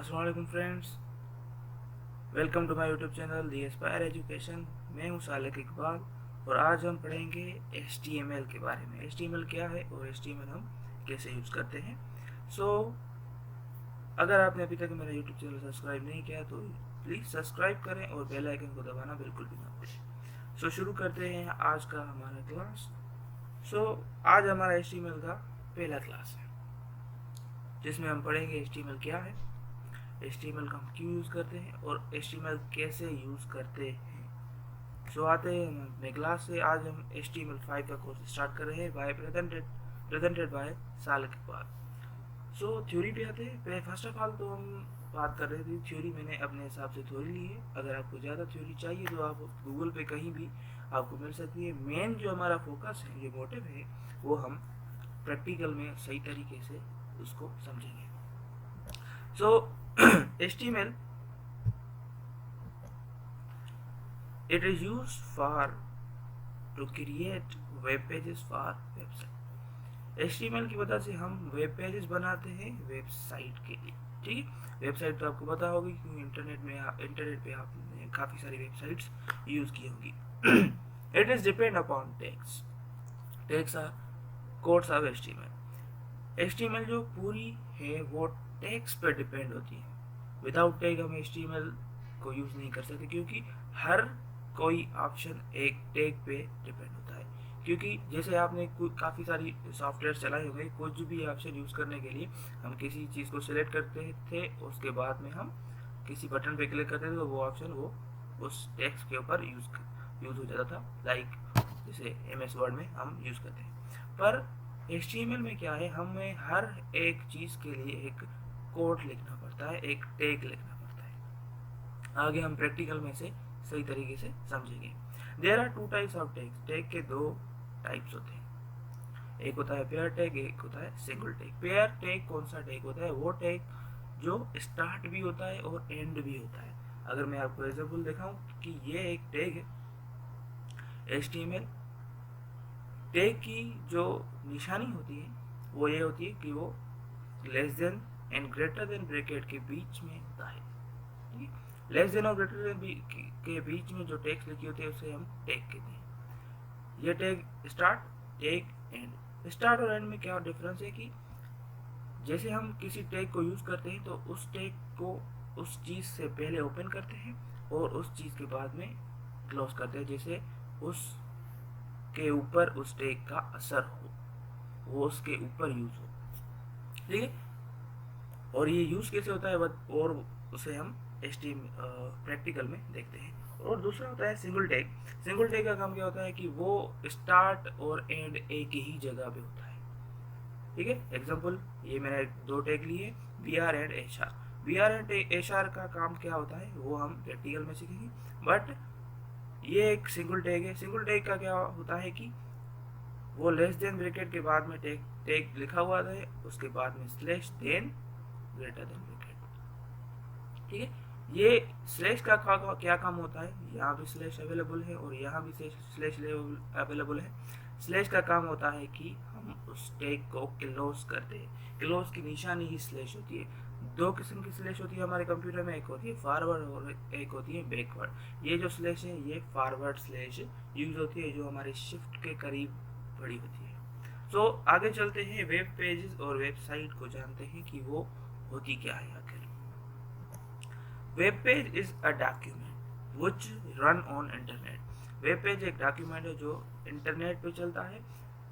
अस्सलाम वालेकुम friends, welcome to my YouTube channel the Aspire education. मैं हूं सालिक इकबाल और आज हम पढ़ेंगे HTML के बारे में। HTML क्या है और HTML हम कैसे यूज़ करते हैं। अगर आपने अभी तक मेरा यूट्यूब चैनल सब्सक्राइब नहीं किया तो प्लीज़ सब्सक्राइब करें और बेल आइकन को दबाना बिल्कुल भी ना भूलें। शुरू करते हैं आज का हमारा क्लास। आज हमारा HTML का पहला क्लास है जिसमें हम पढ़ेंगे HTML क्या है, HTML का हम क्यों यूज़ करते हैं और HTML कैसे यूज़ करते हैं। आते हैं हम अपने क्लास से। आज हम HTML5 का कोर्स स्टार्ट कर रहे हैं by presented by Salik Iqbal. Theory पे आते हैं। फर्स्ट ऑफ ऑल तो हम बात कर रहे थे थ्योरी। मैंने अपने हिसाब से थ्योरी ली है। अगर आपको ज़्यादा थ्योरी चाहिए तो आप गूगल पे कहीं भी आपको मिल सकती है। मेन जो हमारा फोकस है, ये मोटिव है, वो हम प्रैक्टिकल में सही तरीके से उसको समझेंगे। HTML, it is used for to create web pages for website। HTML की वजह से हम वेब पेजेस बनाते हैं वेबसाइट के लिए। ठीक है, वेबसाइट तो आपको पता होगी क्योंकि इंटरनेट पे आपने काफ़ी सारी वेबसाइट्स यूज़ की होंगी। It is depend upon tags are codes of HTML जो पूरी है वो टैग्स पर डिपेंड होती है। विदाउट टैग हम HTML को यूज़ नहीं कर सकते क्योंकि हर कोई ऑप्शन एक टैग पे डिपेंड होता है। क्योंकि जैसे आपने काफ़ी सारी सॉफ्टवेयर चलाए होंगे, कुछ भी ऑप्शन यूज़ करने के लिए हम किसी चीज़ को सिलेक्ट करते थे, उसके बाद में हम किसी बटन पे क्लिक करते थे तो वो ऑप्शन वो उस टेक्स्ट के ऊपर यूज़ हो जाता था। लाइक जैसे MS वर्ड में हम यूज़ करते हैं। पर HTML में क्या है, हमें हर एक चीज़ के लिए एक कोड लिखना पड़ता है, एक टैग लिखना पड़ता है। आगे हम प्रैक्टिकल में से सही तरीके से समझेंगे। There are two types of tags. Tag के दो टाइप्स होते हैं, एक होता है पेयर टैग, एक होता है सिंगल टैग। पेयर टैग कौन सा टैग होता है? वो टैग जो स्टार्ट भी होता है और एंड भी होता है। अगर मैं आपको एग्जांपल दिखाऊं कि ये एक टैग है, HTML टैग की जो निशानी होती है वो ये होती है कि वो less than and greater than bracket के बीच में होता है। लेस देन और ग्रेटर देन के बीच में जो टैग्स लिखी होती है उसे हम टैग कहते हैं। ये tag start, tag and. Start और एंड में क्या डिफरेंस है कि जैसे हम किसी टैग को यूज करते हैं तो उस टैग को उस चीज से पहले ओपन करते हैं और उस चीज के बाद में क्लोज करते हैं, जैसे उस के ऊपर उस टैग का असर हो, वो उसके ऊपर यूज हो। ठीक है, और ये यूज कैसे होता है और उसे हम प्रैक्टिकल में देखते हैं। और दूसरा होता है सिंगल टैग। सिंगल टैग का काम क्या होता है कि वो स्टार्ट और एंड एक ही जगह पे होता है। ठीक है, एग्जांपल ये मैंने दो टैग लिए, BR and HR। BR and HR का काम क्या होता है वो हम प्रैक्टिकल में सीखेंगे। बट ये एक सिंगल टैग है। सिंगल टैग का क्या होता है कि वो लेस देन ब्रैकेट के बाद में टैग लिखा हुआ है, उसके बाद में slash then greater than bracket. ठीक है, ये स्लैश का क्या काम होता है? यहाँ भी स्लैश अवेलेबल है और यहाँ भी स्लैश अवेलेबल है। स्लैश का काम होता है कि हम उस टैग को क्लोज करते हैं। क्लोज की निशानी ही स्लैश होती है। दो किस्म की स्लैश होती है हमारे कंप्यूटर में, एक होती है फॉरवर्ड और एक होती है बैकवर्ड। ये जो स्लैश है ये फॉरवर्ड स्लैश यूज होती है, जो हमारे शिफ्ट के करीब बड़ी होती है। आगे चलते हैं, वेब पेजेस और वेबसाइट को जानते हैं कि वो होती क्या है आखिर। Web page is a document which run on internet. Web page एक डॉक्यूमेंट है जो इंटरनेट पे चलता है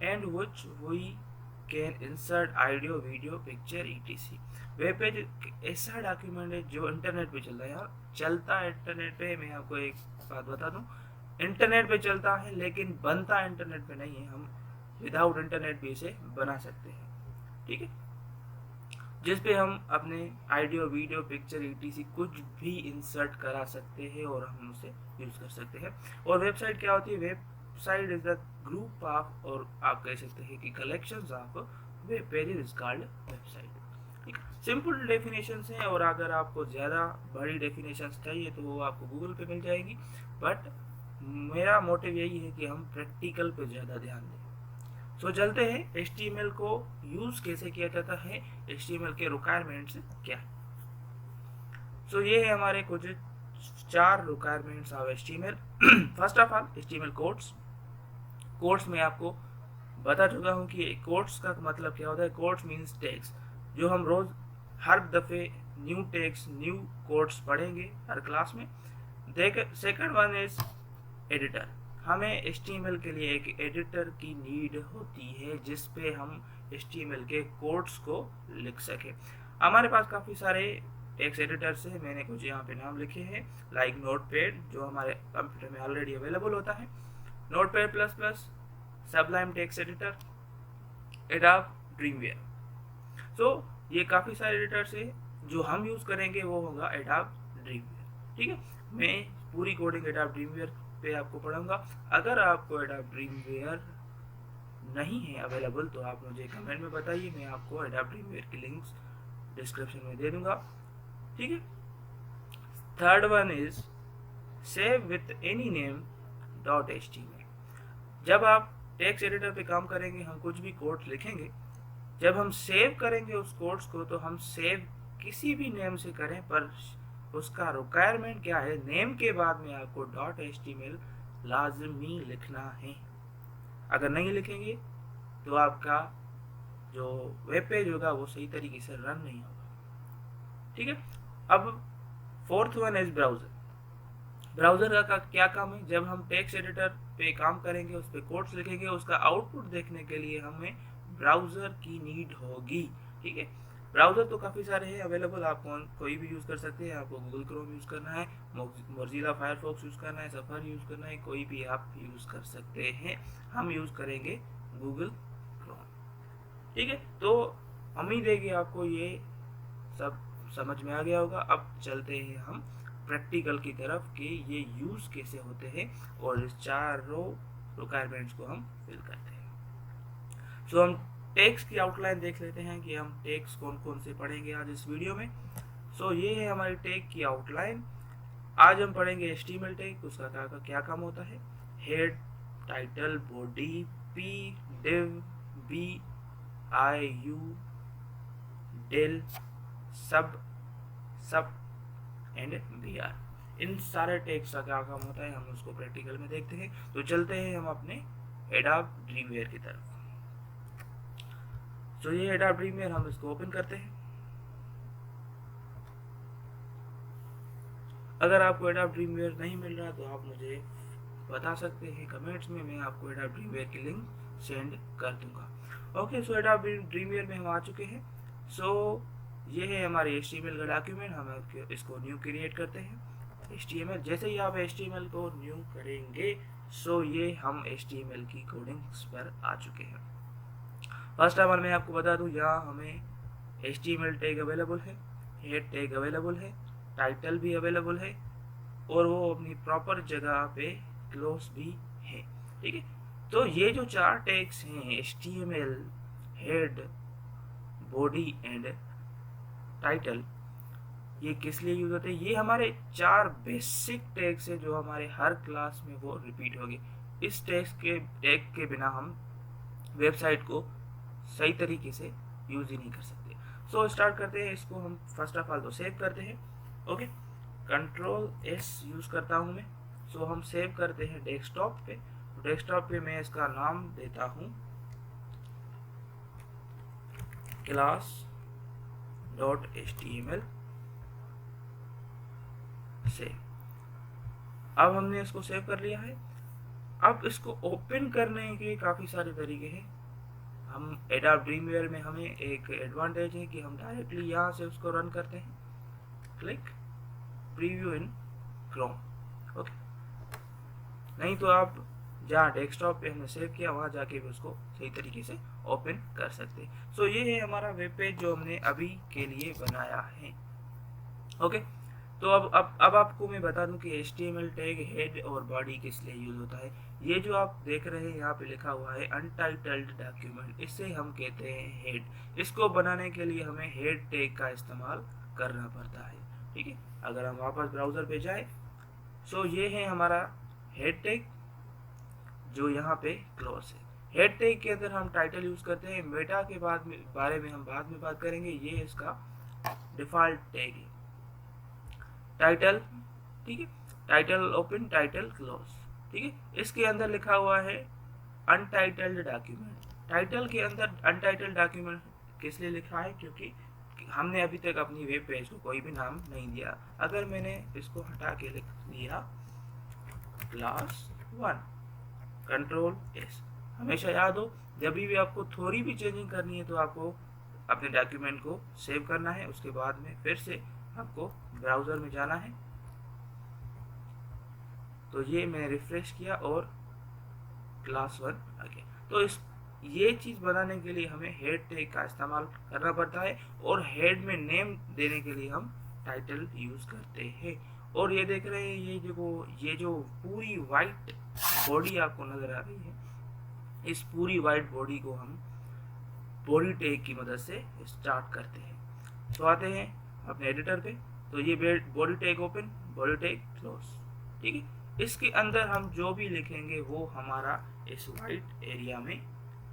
and which we can insert audio, video, picture etc। Web page ऐसा डॉक्यूमेंट है जो इंटरनेट पे चलता है। यार चलता है इंटरनेट पे, मैं आपको एक बात बता दूं, इंटरनेट पे चलता है लेकिन बनता इंटरनेट पे नहीं है। हम विदाउट इंटरनेट भी इसे बना सकते हैं। ठीक है, जिस पे हम अपने ऑडियो, वीडियो, पिक्चर etc कुछ भी इंसर्ट करा सकते हैं और हम उसे यूज कर सकते हैं। और वेबसाइट क्या होती है? Website is the group of, और आप कह सकते हैं कि collections of web pages is called website. Simple definition है, और अगर आपको ज़्यादा बड़ी डेफिनेशन चाहिए तो वो आपको गूगल पे मिल जाएगी। बट मेरा मोटिव यही है कि हम प्रैक्टिकल पे ज़्यादा ध्यान दें। चलते हैं HTML को यूज कैसे किया जाता है, HTML के रिक्वायरमेंट्स क्या है। सो ये है हमारे कुछ 4 requirements of HTML। First of all HTML codes में आपको बता चुका हूँ कि कोड्स का मतलब क्या होता है। कोड्स मीन्स टैग्स, जो हम रोज हर दफे न्यू टैग्स, न्यू कोड्स पढ़ेंगे हर क्लास में। देख सेकंड वन इज एडिटर। हमें HTML के लिए एक एडिटर की नीड होती है जिस पे हम HTML के कोड्स को लिख सके। हमारे पास काफ़ी सारे टेक्स्ट एडिटर्स है, मैंने कुछ यहाँ पे नाम लिखे हैं, लाइक नोटपैड जो हमारे कंप्यूटर में ऑलरेडी अवेलेबल होता है, Notepad plus plus, Sublime Text editor, Adobe Dreamweaver. So ये काफ़ी सारे एडिटर्स है, जो हम यूज़ करेंगे वो होगा एडोब ड्रीमवेयर। ठीक है, मैं पूरी कोडिंग एडोब ड्रीमवेयर पे आपको पढ़ाऊंगा। अगर आपको एडोब ड्रीमवेयर नहीं है अवेलेबल तो आप मुझे कमेंट में बताइए, मैं आपको एडोब ड्रीमवेयर की लिंक्स डिस्क्रिप्शन में दे दूंगा। ठीक है, third one is save with any name dot HTML। जब आप टेक्स्ट एडिटर पे काम करेंगे, हम कुछ भी कोड लिखेंगे, जब हम सेव करेंगे उस कोड्स को तो हम सेव किसी भी नेम से करें, पर उसका रिक्वायरमेंट क्या है, नेम के बाद में आपको डॉट HTML लाजमी लिखना है। अगर नहीं लिखेंगे तो आपका जो वेब पेज होगा वो सही तरीके से रन नहीं होगा। ठीक है, अब fourth one is browser. Browser का क्या काम है, जब हम टेक्स्ट एडिटर पे काम करेंगे, उस पर कोड्स लिखेंगे, उसका आउटपुट देखने के लिए हमें ब्राउजर की नीड होगी। ठीक है, ब्राउजर तो काफ़ी सारे हैं अवेलेबल, आप कोई भी यूज़ कर सकते हैं। आपको गूगल क्रोम यूज़ करना है, मोज़िला फायरफॉक्स यूज़ करना है, सफारी यूज़ करना है, कोई भी आप यूज़ कर सकते हैं। हम यूज़ करेंगे गूगल क्रोम। ठीक है, तो उम्मीद है कि आपको ये सब समझ में आ गया होगा। अब चलते हैं हम प्रैक्टिकल की तरफ कि ये यूज़ कैसे होते हैं और इस चारों रिक्वायरमेंट्स को हम फिल करते हैं। सो हम टेक्स्ट की आउटलाइन देख लेते हैं कि हम टेक्स्ट कौन कौन से पढ़ेंगे आज इस वीडियो में। सो ये है हमारी टैग की आउटलाइन। आज हम पढ़ेंगे HTML टैग, उसका क्या काम होता है, head, title, body, P, div, B, I, U, del, सब एंड BR। इन सारे टैग्स का क्या काम होता है हम उसको प्रैक्टिकल में देखते हैं। तो चलते हैं हम अपने एडोब ड्रीमवेयर की तरफ। तो ये एडोब ड्रीमवेयर, हम इसको ओपन करते हैं। अगर आपको एडोब ड्रीमवेयर नहीं मिल रहा तो आप मुझे बता सकते हैं कमेंट्स में, मैं आपको एडोब ड्रीमवेयर की लिंक सेंड कर दूंगा। ओके, सो एडोब ड्रीमवेयर में हम आ चुके हैं। सो ये है हमारे HTML का डॉक्यूमेंट, हम इसको न्यू क्रिएट करते हैं। HTML, जैसे ही आप HTML को न्यू करेंगे सो ये हम HTML की कोडिंग्स पर आ चुके हैं। फर्स्ट ऑफ ऑल मैं आपको बता दूं, यहाँ हमें HTML टैग अवेलेबल है, हेड टैग अवेलेबल है, टाइटल भी अवेलेबल है और वो अपनी प्रॉपर जगह पे क्लोज भी है। ठीक है, तो ये जो 4 टैग्स हैं HTML, head, body and title, ये किस लिए यूज होते हैं, ये हमारे 4 बेसिक टैग्स है जो हमारे हर क्लास में वो रिपीट होंगे। इस टैग के बिना हम वेबसाइट को सही तरीके से यूज ही नहीं कर सकते। सो स्टार्ट करते हैं इसको। हम फर्स्ट ऑफ ऑल तो सेव करते हैं। ओके, Ctrl+S यूज करता हूँ मैं। सो हम सेव करते हैं डेस्कटॉप पे। डेस्कटॉप पे मैं इसका नाम देता हूँ class.html सेव। अब हमने इसको सेव कर लिया है। अब इसको ओपन करने के काफ़ी सारे तरीके हैं। हम एडोब ड्रीमवेयर में हमें एक एडवांटेज है कि हम डायरेक्टली यहाँ से उसको रन करते हैं, क्लिक प्रीव्यू इन क्रोम। ओके, नहीं तो आप जहाँ डेस्कटॉप पे हमने सेव किया वहाँ जाके भी उसको सही तरीके से ओपन कर सकते हैं। सो ये है हमारा वेब पेज जो हमने अभी के लिए बनाया है। ओके, तो अब आपको मैं बता दूं कि HTML टैग हेड और बॉडी किस लिए यूज होता है। ये जो आप देख रहे हैं यहाँ पे लिखा हुआ है अनटाइटल्ड डॉक्यूमेंट, इससे हम कहते हैं हेड। इसको बनाने के लिए हमें हेड टैग का इस्तेमाल करना पड़ता है। ठीक है, अगर हम वापस ब्राउजर पे जाए, सो ये है हमारा हेड टैग जो यहाँ पे क्लोज है। हेड टैग के अंदर हम टाइटल यूज करते हैं। मेटा के बारे में हम बाद में बात करेंगे, ये इसका डिफॉल्ट टैग है। टाइटल, ठीक है, टाइटल ओपन, टाइटल क्लोज, ठीक है। इसके अंदर लिखा हुआ है अनटाइटल्ड डॉक्यूमेंट। टाइटल के अंदर अनटाइटल्ड डॉक्यूमेंट किस लिए लिखा है, क्योंकि हमने अभी तक अपनी वेब पेज को कोई भी नाम नहीं दिया। अगर मैंने इसको हटा के लिख दिया क्लास 1, कंट्रोल एस, हमेशा याद हो जब भी आपको थोड़ी भी चेंजिंग करनी है तो आपको अपने डॉक्यूमेंट को सेव करना है, उसके बाद में फिर से आपको ब्राउज़र में जाना है। तो ये मैंने रिफ्रेश किया और क्लास 1 आ गया। तो इस ये चीज़ बनाने के लिए हमें हेड टैग का इस्तेमाल करना पड़ता है और हेड में नेम देने के लिए हम टाइटल यूज़ करते हैं। और ये देख रहे हैं ये जो पूरी वाइट बॉडी आपको नज़र आ रही है, इस पूरी वाइट बॉडी को हम बॉडी टैग की मदद से स्टार्ट करते हैं। तो आते हैं अपने एडिटर पे, तो ये body tag open, body tag close, ठीक है। इसके अंदर हम जो भी लिखेंगे वो हमारा इस वाइट एरिया में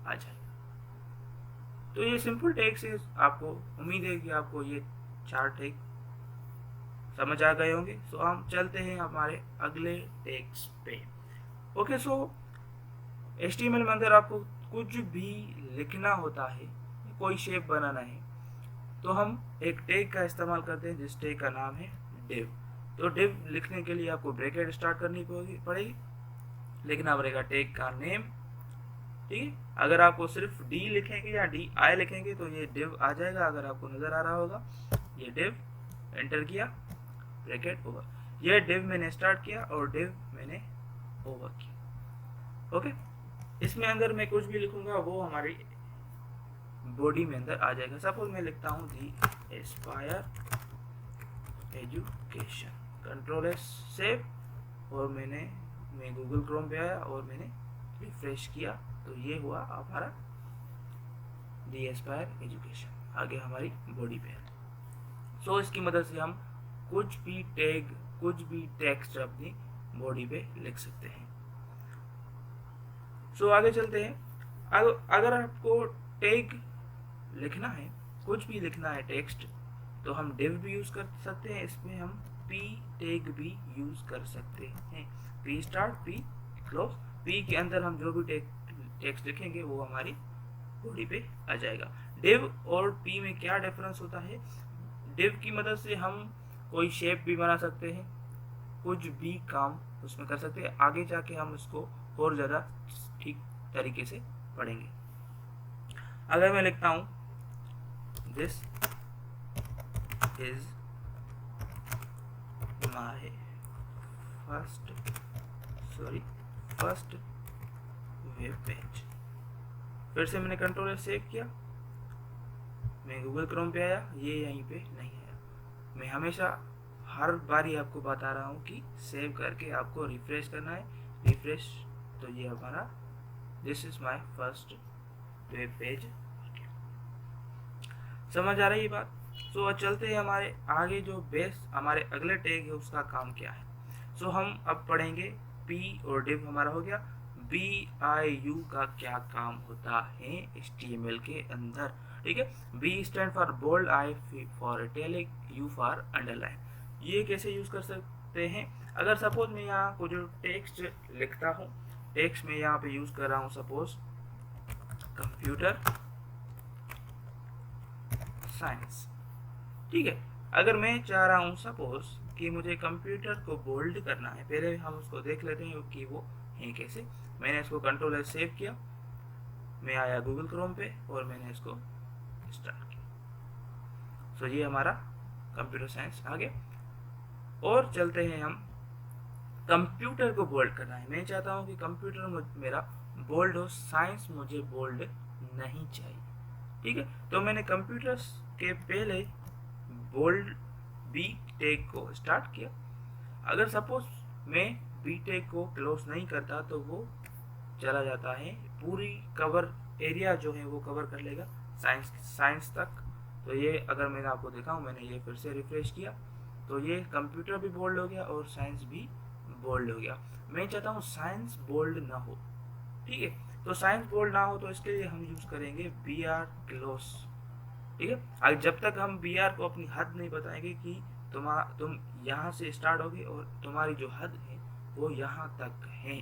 आ जाएगा। तो ये सिंपल टैग से आपको उम्मीद है कि आपको ये 4 टैग समझ आ गए होंगे। सो हम चलते हैं हमारे अगले टैग्स पे। ओके, सो HTML में अंदर आपको कुछ भी लिखना होता है, कोई शेप बनाना है, तो हम एक टैग का इस्तेमाल करते हैं जिस टैग का नाम है div। तो div लिखने के लिए आपको ब्रैकेट स्टार्ट करनी पड़ेगी, लिखना पड़ेगा टैग का नेम, ठीक है। अगर आपको सिर्फ डी लिखेंगे या डी आई लिखेंगे तो ये div आ जाएगा, अगर आपको नजर आ रहा होगा ये div, एंटर किया, ब्रैकेट ओवर। ये div मैंने स्टार्ट किया और div मैंने ओवर किया। ओके, इसमें अंदर मैं कुछ भी लिखूंगा वो हमारी बॉडी में अंदर आ जाएगा। सपोज मैं लिखता हूँ the Aspire Education, control S save, और मैं गूगल क्रोम पे आया और मैंने रिफ्रेश किया, तो ये हुआ हमारा दी एस्पायर एजुकेशन, आगे हमारी बॉडी पे है। सो इसकी मदद से हम कुछ भी टेक्स्ट अपनी बॉडी पे लिख सकते हैं। सो आगे चलते हैं। अगर आपको टैग लिखना है, कुछ भी लिखना है टेक्स्ट, तो हम div भी यूज कर सकते हैं, इसमें हम p टैग भी यूज कर सकते हैं। p start, p close, p के अंदर हम जो भी टेक्स्ट लिखेंगे वो हमारी बॉडी पे आ जाएगा। div और p में क्या डिफरेंस होता है, div की मदद से हम कोई शेप भी बना सकते हैं, कुछ भी काम उसमें कर सकते हैं। आगे जाके हम इसको और ज़्यादा ठीक तरीके से पढ़ेंगे। अगर मैं लिखता हूँ this is my first web page, फिर से मैंने कंट्रोल सेव किया, मैं गूगल क्रोम पे आया, ये यहीं पे नहीं आया। मैं हमेशा हर बारी आपको बता रहा हूँ कि सेव करके आपको रिफ्रेश करना है, रिफ्रेश, तो ये हमारा this is my first web page. समझ आ रही है बात? सो चलते हैं हमारे आगे, जो बेस हमारे अगले टैग है उसका काम क्या है। सो हम अब पढ़ेंगे p और div हमारा हो गया, BIU का क्या काम होता है HTML के अंदर, ठीक है। B stand for bold, I for italic, U for underline. ये कैसे यूज कर सकते हैं, अगर सपोज मैं यहाँ को जो टेक्स्ट लिखता हूँ, टेक्स्ट में यहाँ पे यूज कर रहा हूँ सपोज कंप्यूटर साइंस, ठीक है। अगर मैं चाह रहा हूँ सपोज कि मुझे कंप्यूटर को बोल्ड करना है, पहले हम उसको देख लेते हैं कि वो है कैसे। मैंने इसको कंट्रोल एस सेव किया, मैं आया गूगल क्रोम पे और मैंने इसको स्टार्ट किया। सो ये हमारा कंप्यूटर साइंस आ गया। और चलते हैं हम, कंप्यूटर को बोल्ड करना है, मैं चाहता हूँ कि कंप्यूटर मेरा बोल्ड हो, साइंस मुझे बोल्ड नहीं चाहिए, ठीक है। तो मैंने कंप्यूटर के पहले बोल्ड बी टैग को स्टार्ट किया। अगर सपोज मैं बी टैग को क्लोज नहीं करता तो वो चला जाता है, पूरी कवर एरिया जो है वो कवर कर लेगा साइंस तक। तो ये अगर मैंने आपको दिखाऊं, मैंने ये फिर से रिफ्रेश किया, तो ये कंप्यूटर भी बोल्ड हो गया और साइंस भी बोल्ड हो गया। मैं चाहता हूँ साइंस बोल्ड ना हो, ठीक है। तो साइंस बोल्ड ना हो तो इसके लिए हम यूज करेंगे BR क्लोज, ठीक है। जब तक हम BR को अपनी हद नहीं बताएंगे कि तुम यहाँ से स्टार्ट होगे और तुम्हारी जो हद है वो यहाँ तक है।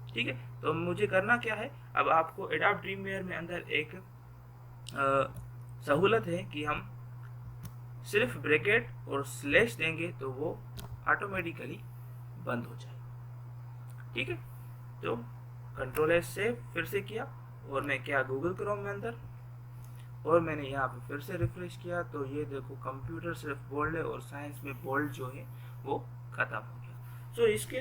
ठीक है, तो मुझे करना क्या है, अब आपको एडोब ड्रीमवीवर में अंदर एक सहूलत है कि हम सिर्फ ब्रैकेट और स्लैश देंगे तो वो ऑटोमेटिकली बंद हो जाए। ठीक है, तो कंट्रोल एस से फिर से किया और मैं क्या गूगल क्रोम में अंदर, और मैंने यहाँ पे फिर से रिफ्रेश किया तो ये देखो कंप्यूटर सिर्फ बोल्ड है और साइंस में बोल्ड जो है वो खत्म हो गया। सो इसके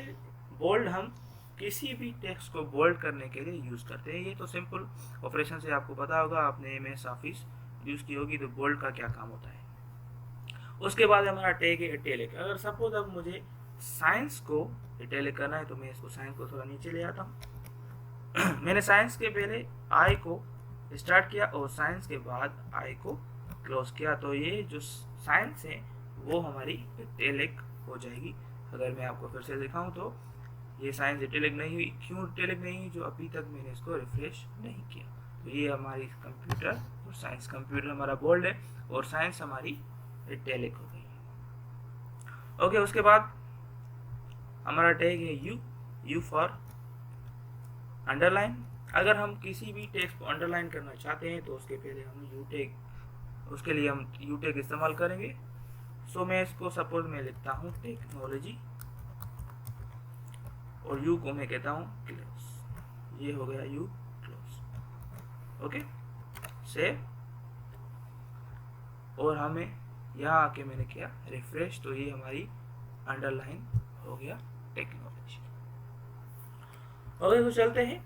बोल्ड हम किसी भी टेक्स्ट को बोल्ड करने के लिए यूज करते हैं। ये तो सिंपल ऑपरेशन से आपको पता होगा, आपने MS ऑफिस यूज की होगी तो बोल्ड का क्या काम होता है। उसके बाद हमारा टैग है इटैलिक। अगर सपोज अब मुझे साइंस को इटैलिक करना है तो मैं इसको साइंस को थोड़ा नीचे ले आता हूँ। मैंने साइंस के पहले आई को स्टार्ट किया और साइंस के बाद आई को क्लोज किया, तो ये जो साइंस है वो हमारी इटैलिक हो जाएगी। अगर मैं आपको फिर से दिखाऊं तो ये साइंस इटैलिक नहीं हुई। क्यों इटैलिक नहीं हुई? जो अभी तक मैंने इसको रिफ्रेश नहीं किया। तो ये हमारी कंप्यूटर और साइंस, कंप्यूटर हमारा बोल्ड है और साइंस हमारी इटैलिक हो गई। ओके, उसके बाद हमारा टैग है यू फॉर अंडरलाइन। अगर हम किसी भी टेक्स्ट को अंडरलाइन करना चाहते हैं तो उसके पहले हम यू टैग, उसके लिए हम यू टैग इस्तेमाल करेंगे। सो मैं इसको सपोज मैं लिखता हूँ टेक्नोलॉजी और यू को मैं कहता हूँ क्लोज। ये हो गया यू क्लोज। ओके, सेव, और हमें यहाँ आके मैंने किया रिफ्रेश तो ये हमारी अंडरलाइन हो गया टेक्नोलॉजी। ओके, तो चलते हैं।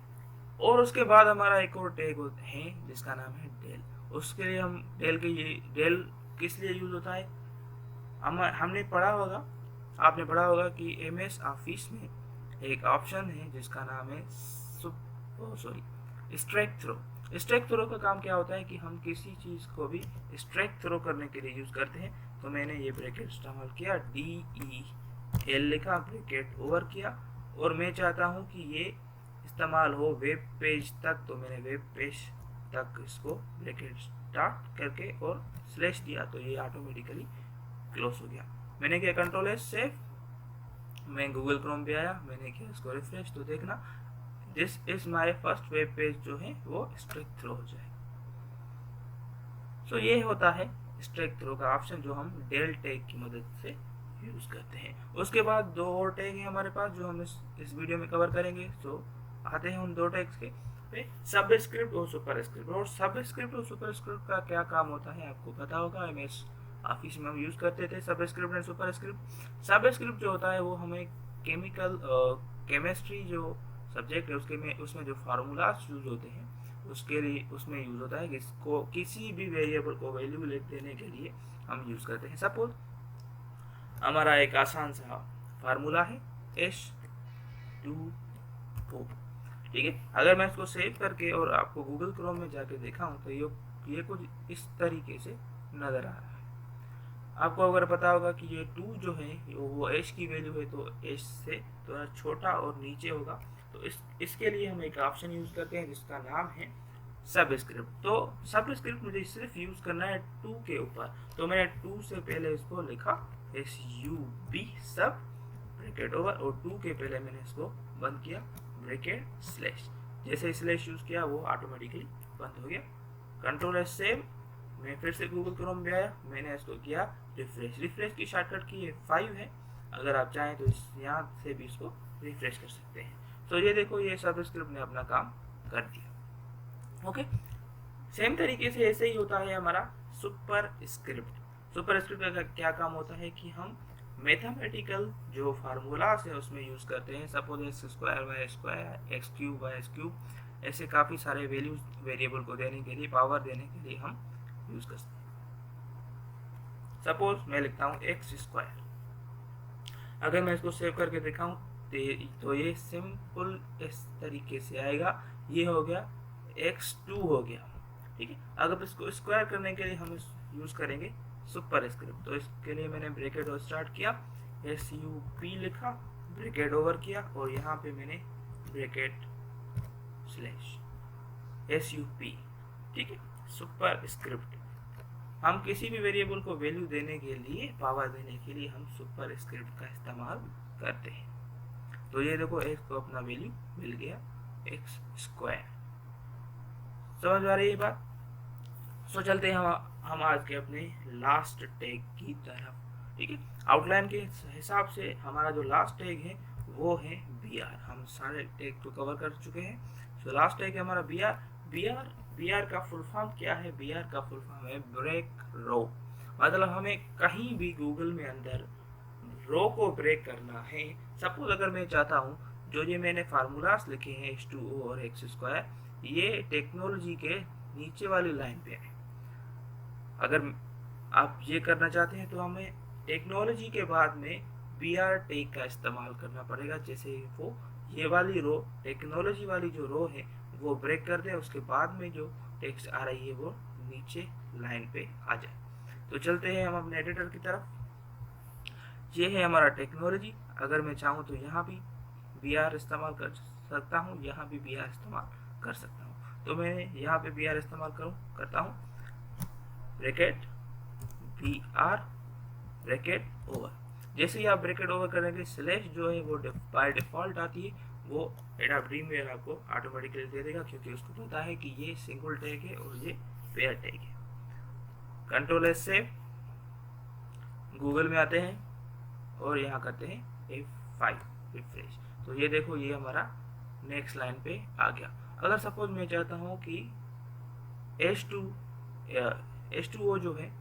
और उसके बाद हमारा एक और टैग है जिसका नाम है डेल। उसके लिए हम डेल किस लिए यूज होता है, हमने पढ़ा होगा, आपने पढ़ा होगा कि MS ऑफिस में एक ऑप्शन है जिसका नाम है स्ट्राइक थ्रो। स्ट्राइक थ्रो का काम क्या होता है कि हम किसी चीज को भी स्ट्राइक थ्रो करने के लिए यूज करते हैं। तो मैंने ये ब्रैकेट इस्तेमाल किया, DEL लिखा, ब्रैकेट ओवर किया, और मैं चाहता हूँ कि ये इस्तेमाल हो वेब पेज तक, तो मैंने वेब पेज तक इसको ब्रैकेट स्टार्ट करके और स्लैश दिया तो ये ऑटोमेटिकली क्लोज हो गया। मैंने किया कंट्रोल एस सेव, मैं गूगल क्रोम पे आया, मैंने किया इसको रिफ्रेश तो देखना this is my first web page जो है वो स्ट्राइक थ्रो हो जाए। सो ये होता है स्ट्राइक थ्रो का ऑप्शन जो हम डेल टैग की मदद से यूज करते हैं। उसके बाद दो और टैग हैं हमारे पास जो हम इस वीडियो में कवर करेंगे। सो आते हैं उन दो टैग्स के पे, सबस्क्रिप्ट और सुपरस्क्रिप्ट। और सबस्क्रिप्ट और सुपरस्क्रिप्ट का क्या काम होता है आपको पता होगा, MS ऑफिस में हम यूज करते थे सबस्क्रिप्ट एंड सुपरस्क्रिप्ट। सबस्क्रिप्ट जो होता है वो हमें केमिस्ट्री जो सब्जेक्ट है उसमें जो फार्मूलाज यूज होते हैं उसके लिए उसमें यूज होता है कि इसको किसी भी वेरिएबल को वैल्यू देने के लिए हम यूज करते हैं। सपोज हमारा एक आसान सा फार्मूला है H2O, ठीक है। अगर मैं इसको सेव करके और आपको गूगल क्रोम में जाके दिखाऊं तो ये कुछ इस तरीके से नजर आ रहा है। आपको अगर पता होगा कि ये 2 जो है वो H की वैल्यू है तो H से थोड़ा छोटा और नीचे होगा, तो इसके लिए हम एक ऑप्शन यूज करते हैं जिसका नाम है सबस्क्रिप्ट। तो सबस्क्रिप्ट मुझे सिर्फ यूज करना है 2 के ऊपर, तो मैंने 2 से पहले इसको लिखा SUB सब ब्रैकेट ओवर, और 2 के पहले मैंने इसको बंद किया ब्रैकेट स्लैश। जैसे स्लैश यूज किया वो ऑटोमेटिकली बंद हो गया। कंट्रोल एस सेव, मैं फिर से गूगल क्रोम में आया, मैंने इसको किया रिफ्रेश की शॉर्टकट की है 5 है, अगर आप चाहें तो यहाँ से भी इसको रिफ्रेश कर सकते हैं। तो ये देखो ये सबस्क्रिप्ट ने अपना काम कर दिया। ओके, सेम तरीके से ऐसे ही होता है हमारा सुपरस्क्रिप्ट। सुपरस्क्रिप्ट का क्या काम होता है कि हम मैथमेटिकल जो फार्मूलाज है उसमें यूज करते हैं। Suppose x² y² x³ y³, ऐसे काफी सारे वैल्यूज वेरिएबल को देने के लिए, पावर देने के लिए हम यूज कर सकते हैं। सपोज मैं लिखता हूँ x², अगर मैं इसको सेव करके दिखाऊं तो ये सिंपल इस तरीके से आएगा, ये हो गया x2 हो गया, ठीक है। अगर इसको स्क्वायर करने के लिए हम यूज करेंगे सुपरस्क्रिप्ट, तो इसके लिए मैंने ब्रैकेट और स्टार्ट किया, SUP लिखा, ब्रैकेट ओवर किया, और यहाँ पे मैंने ब्रैकेट स्लैश SUP, ठीक है, सुपरस्क्रिप्ट। हम किसी भी वेरिएबल को वैल्यू देने के लिए, पावर देने के लिए हम सुपर स्क्रिप्ट का इस्तेमाल करते हैं। तो ये देखो x को अपना वैल्यू मिल गया x स्क्वायर। समझ आ रही है बात? सो चलते हैं हम आज के अपने लास्ट टैग की तरफ। ठीक है, आउटलाइन के हिसाब से हमारा जो लास्ट टैग है वो है br। हम सारे टैग को कवर कर चुके हैं। सो लास्ट टैग है हमारा br। br का फुल फॉर्म क्या है? br का फुल फॉर्म है ब्रेक रो। मतलब हमें कहीं भी गूगल में अंदर रो को ब्रेक करना है। सपोज अगर मैं चाहता हूँ, जो ये मैंने फार्मूलास लिखे हैं H2O और x स्क्वायर, ये टेक्नोलॉजी के नीचे वाली लाइन पे है। अगर आप ये करना चाहते हैं तो हमें टेक्नोलॉजी के बाद में br टैग का इस्तेमाल करना पड़ेगा। जैसे वो ये वाली रो, टेक्नोलॉजी वाली जो रो है वो ब्रेक कर दे, उसके बाद में जो टेक्स्ट आ रही है वो नीचे लाइन पे आ जाए। तो चलते हैं हम अपने एडिटर की तरफ। ये है हमारा टेक्नोलॉजी। अगर मैं चाहूँ तो यहाँ भी br इस्तेमाल कर सकता हूँ, यहाँ भी br इस्तेमाल कर सकता हूँ। तो मैं यहाँ पे br इस्तेमाल करता हूँ, ब्रैकेट br ब्रैकेट ओवर। जैसे ही आप ब्रैकेट ओवर करेंगे, स्लैश जो है वो बाय डिफॉल्ट आती है, वो एडा ड्रीमवेयर आपको ऑटोमेटिकली दे देगा, क्योंकि उसको पता है कि ये सिंगल टैग है और ये पेयर टैग है। कंट्रोल एस से गूगल में आते हैं और यहाँ करते हैं F5 रिफ्रेश। तो ये देखो, ये हमारा नेक्स्ट लाइन पे आ गया। अगर सपोज मैं चाहता हूँ कि H2O जो है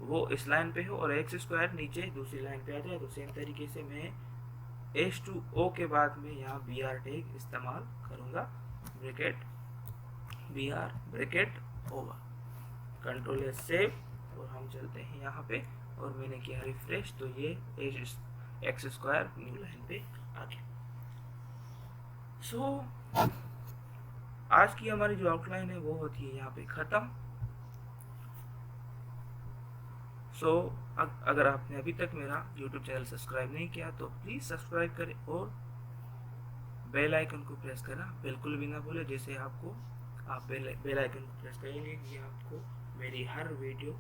वो इस लाइन पे हो और x स्क्वायर नीचे दूसरी लाइन पे आ जाए, तो सेम तरीके से मैं H2O के बाद में यहाँ br टैग इस्तेमाल करूँगा, bracket br bracket over. Control S save और हम चलते हैं यहाँ पे और मैंने किया रिफ्रेश, तो ये x स्क्वायर न्यू लाइन पे आ गया। सो आज की हमारी जो आउटलाइन है वो होती है यहाँ पे खत्म। सो अगर आपने अभी तक मेरा YouTube चैनल सब्सक्राइब नहीं किया तो प्लीज़ सब्सक्राइब करें और बेल आइकन को प्रेस करना बिल्कुल भी ना भूलें। जैसे आपको आप बेल आइकन को प्रेस करेंगे कि आपको मेरी हर वीडियो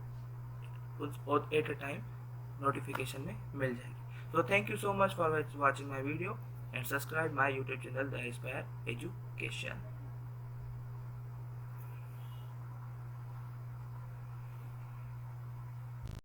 कुछ एट अ टाइम नोटिफिकेशन में मिल जाएगी। तो thank you so much for watching my video and subscribe my YouTube channel the Aspire education.